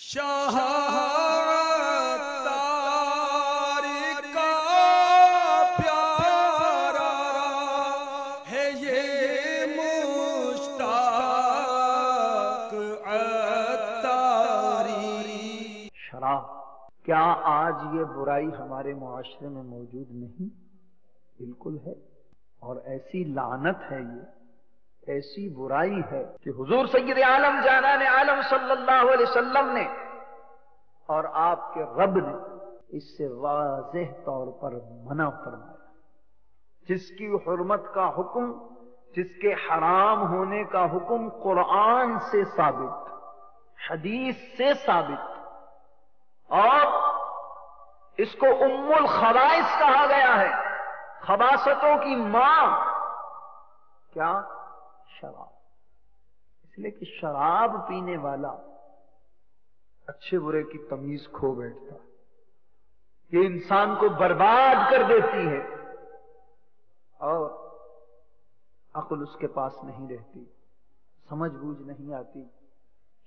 شاہ عطار کا پیارا ہے یہ مشتاق عطاری۔ شراب، کیا آج یہ برائی ہمارے معاشرے میں موجود نہیں؟ بالکل ہے، اور ایسی لعنت ہے، یہ ایسی برائی ہے کہ حضور سید عالم جانان عالم صلی اللہ علیہ وسلم نے اور آپ کے رب نے اس سے واضح طور پر منع فرمایا۔ جس کی حرمت کا حکم، جس کے حرام ہونے کا حکم قرآن سے ثابت، حدیث سے ثابت، اور اس کو ام الخبائث کہا گیا ہے، خباثتوں کی ماں۔ کیا؟ شراب۔ اس لیے کہ شراب پینے والا اچھے برے کی تمیز کھو بیٹھتا، یہ انسان کو برباد کر دیتی ہے، اور عقل اس کے پاس نہیں رہتی، سمجھ بوجھ نہیں آتی۔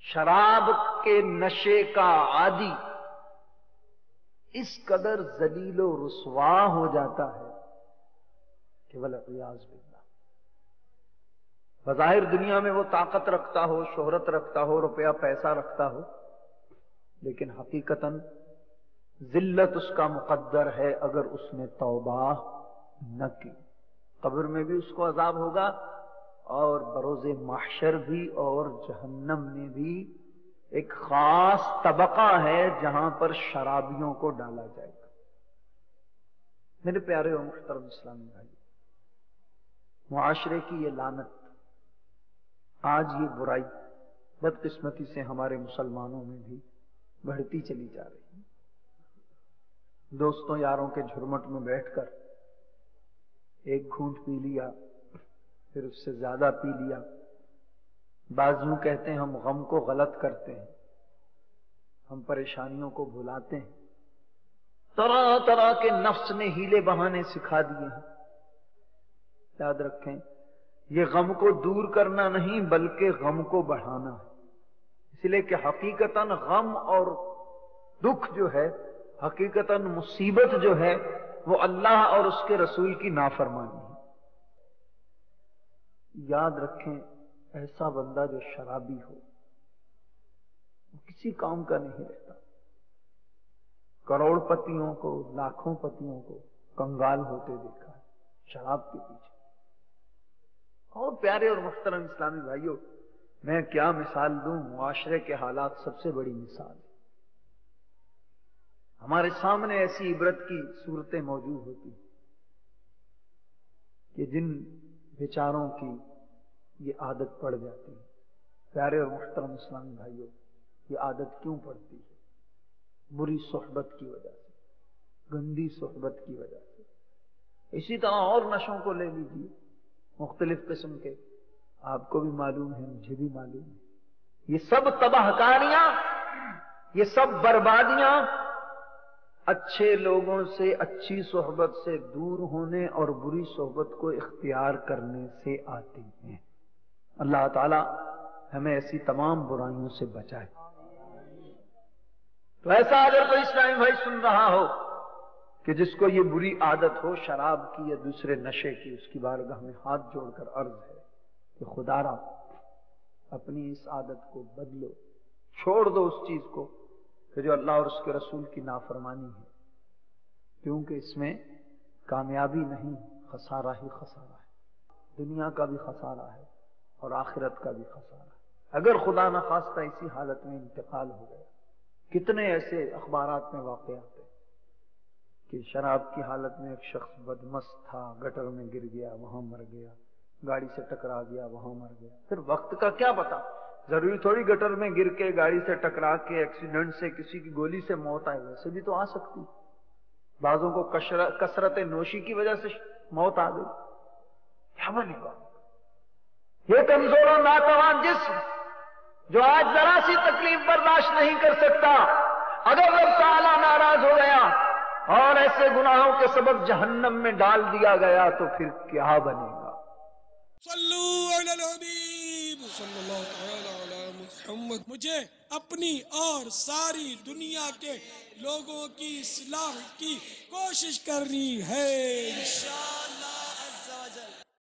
شراب کے نشے کا عادی اس قدر ذلیل و رسوا ہو جاتا ہے کہ والعیاذ باللہ، بظاہر دنیا میں وہ طاقت رکھتا ہو، شہرت رکھتا ہو، روپیہ پیسہ رکھتا ہو، لیکن حقیقتاً ذلت اس کا مقدر ہے اگر اس نے توبہ نہ کی۔ قبر میں بھی اس کو عذاب ہوگا، اور بروز محشر بھی، اور جہنم میں بھی ایک خاص طبقہ ہے جہاں پر شرابیوں کو ڈالا جائے گا۔ میرے پیارے اور محترم اسلامی بھائی، معاشرے کی یہ لعنت، آج یہ برائی بدقسمتی سے ہمارے مسلمانوں میں بھی بڑھتی چلی جا رہی ہے۔ دوستوں یاروں کے جھرمٹ میں بیٹھ کر ایک گھونٹ پی لیا، پھر اس سے زیادہ پی لیا۔ بعض یوں کہتے ہیں ہم غم کو غلط کرتے ہیں، ہم پریشانیوں کو بھلاتے ہیں۔ طرح طرح کے نفس نے ہیلے بہانے سکھا دیے ہیں۔ یاد رکھیں، یہ غم کو دور کرنا نہیں بلکہ غم کو بڑھانا ہے، اس لیے کہ حقیقتاً غم اور دکھ جو ہے، حقیقتاً مصیبت جو ہے، وہ اللہ اور اس کے رسول کی نافرمانی ہے۔ یاد رکھیں، ایسا بندہ جو شرابی ہو وہ کسی کام کا نہیں رہتا۔ کروڑ پتیوں کو، لاکھوں پتیوں کو کنگال ہوتے دیکھا ہے شراب کے پیچھے۔ اور پیارے اور محترم اسلامی بھائیوں، میں کیا مثال دوں، معاشرے کے حالات سب سے بڑی مثال ہے۔ ہمارے سامنے ایسی عبرت کی صورتیں موجود ہوتی ہیں کہ جن بیچاروں کی یہ عادت پڑ جاتی ہے۔ پیارے اور محترم اسلامی بھائیوں، یہ عادت کیوں پڑتی ہے؟ بری صحبت کی وجہ سے، گندی صحبت کی وجہ سے۔ اسی طرح اور نشوں کو لے لیجیے، مختلف قسم کے، آپ کو بھی معلوم ہے، مجھے بھی معلوم ہے۔ یہ سب تباہ کاریاں، یہ سب بربادیاں اچھے لوگوں سے، اچھی صحبت سے دور ہونے اور بری صحبت کو اختیار کرنے سے آتی ہیں۔ اللہ تعالی ہمیں ایسی تمام برائیوں سے بچائے۔ تو ایسا اگر کوئی اسلامی بھائی سن رہا ہو کہ جس کو یہ بری عادت ہو شراب کی یا دوسرے نشے کی، اس کی بارگاہ میں ہاتھ جوڑ کر عرض ہے کہ خدا را اپنی اس عادت کو بدلو، چھوڑ دو اس چیز کو کہ جو اللہ اور اس کے رسول کی نافرمانی ہے، کیونکہ اس میں کامیابی نہیں، خسارہ ہی خسارہ ہے۔ دنیا کا بھی خسارہ ہے اور آخرت کا بھی خسارہ ہے۔ اگر خدا نخواستہ اسی حالت میں انتقال ہو گیا، کتنے ایسے اخبارات میں واقعات ہیں کہ شراب کی حالت میں ایک شخص بدمست تھا، گٹر میں گر گیا، وہاں مر گیا، گاڑی سے ٹکرا گیا، وہاں مر گیا۔ پھر وقت کا کیا پتا، ضروری تھوڑی گٹر میں گر کے، گاڑی سے ٹکرا کے، ایکسیڈنٹ سے، کسی کی گولی سے موت آئے، ویسے بھی تو آ سکتی۔ بعضوں کو کثرت نوشی کی وجہ سے موت آ گئی، کیا بنے گا؟ یہ کمزور و ناتوان جسم جو آج ذرا سی تکلیف برداشت نہیں کر سکتا، اگر رب تعالیٰ ناراض ہو گیا اور ایسے گناہوں کے سبب جہنم میں ڈال دیا گیا تو پھر کیا بنے گا؟ صلو علی الحبیب صلی اللہ تعالی علی محمد۔ محمد۔ مجھے اپنی اور ساری دنیا کے لوگوں کی اصلاح کی کوشش کرنی ہے۔